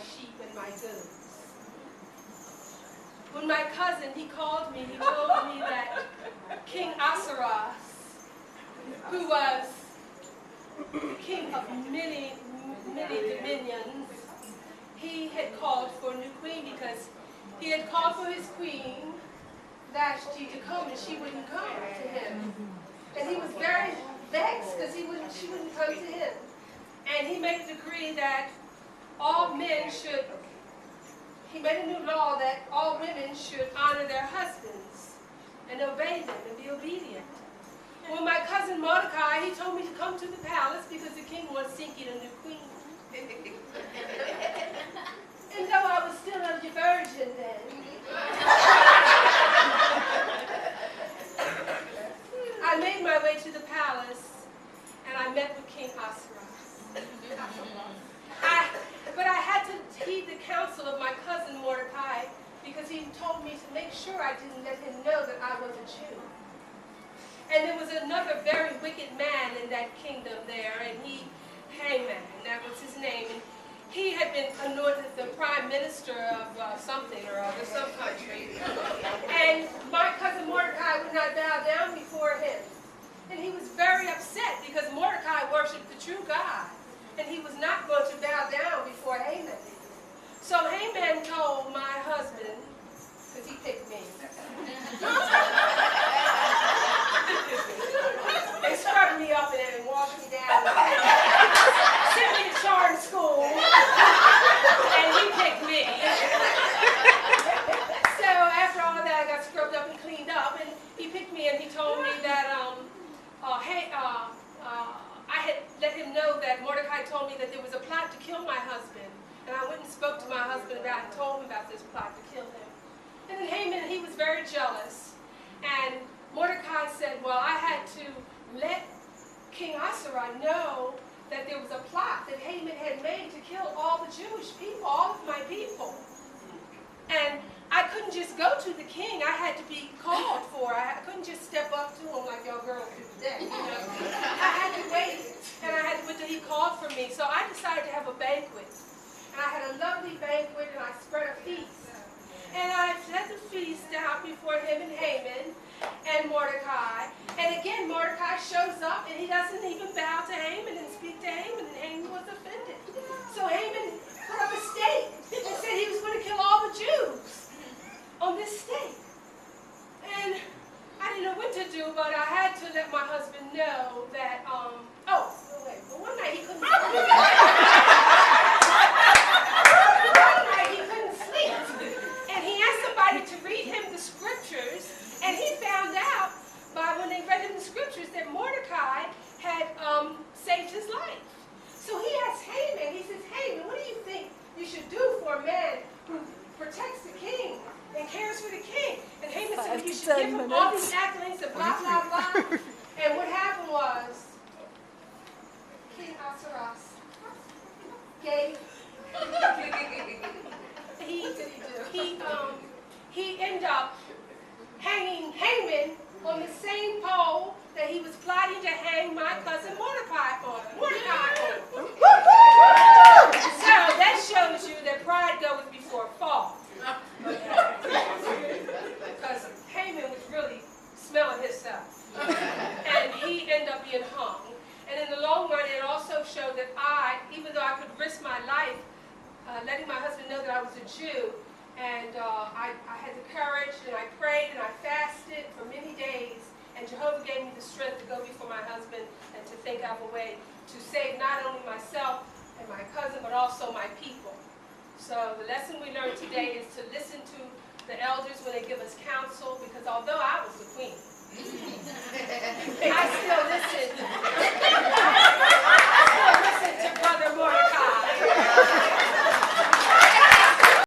sheep and my goods. When my cousin, he called me, he told me that King Ahasuerus, who was king of many dominions, he had called for a new queen because he had called for his queen, Vashti, to come, and she wouldn't come to him. And he was very vexed because she wouldn't come to him. And he made a decree that all men should, he made a new law that all women should honor their husbands and obey them and be obedient. When my cousin Mordecai, he told me to come to the palace because the king was seeking a new queen. And though I was still a virgin then, I made my way to the palace and I met with King Ahasuerus. But I had to heed the counsel of my cousin Mordecai because he told me to make sure I didn't let him know that I was a Jew. And there was another very wicked man in that kingdom there, and Haman, that was his name, and he had been anointed the prime minister of something or other, some country. And my cousin Mordecai would not bow down before him. And he was very upset because Mordecai worshipped the true God. And he was not going to bow down before Haman. So Haman told my husband, because he picked me. They scrubbed me up and washed me down. Sent me to charm school. And he picked me. So after all of that, I got scrubbed up and cleaned up. And he picked me and he told me that, I had let him know that Mordecai told me that there was a plot to kill my husband. And I went and spoke to my husband about it and told him about this plot to kill him. And then Haman, he was very jealous. And Mordecai said, well, I had to let King Ahasuerus know that there was a plot that Haman had made to kill all the Jewish people, all of my people. And I couldn't just go to the king. I had to be called for. I couldn't just step up to him like your girl did today. You know? I had to wait, and I had to wait till he called for me. So I decided to have a banquet. And I had a lovely banquet, and I spread a feast. And I set the feast out before him and Haman and Mordecai. And again, Mordecai shows up, and he doesn't even bow to Haman and speak to Haman, and Haman was offended. So Haman put up a stake and said he was going to kill all the Jews on this stake. And I didn't know what to do, but I had to let my husband know that, one night he couldn't sleep. And he asked somebody to read him the scriptures, and he found out when they read him the scriptures that Mordecai had saved his life. So he asked Haman, he says, Haman, what do you think you should do for a man who protects the king and cares for the king? And Haman said, you should give him all these accolades and blah, blah, blah. And what happened was, King Ahasuerus gave, he ended up hanging Haman on the same pole that he was plotting to hang my cousin Mordecai on. So that shows you that pride goes before fall. Because Haman was really smelling himself. And he ended up being hung. And in the long run, it also showed that even though I could risk my life, letting my husband know that I was a Jew, and I had the courage, and I prayed, and I fasted for many days, and Jehovah gave me the strength to go before my husband and to think of a way to save not only myself and my cousin, but also my people. So the lesson we learned today is to listen to the elders when they give us counsel, because although I was the queen, I still listened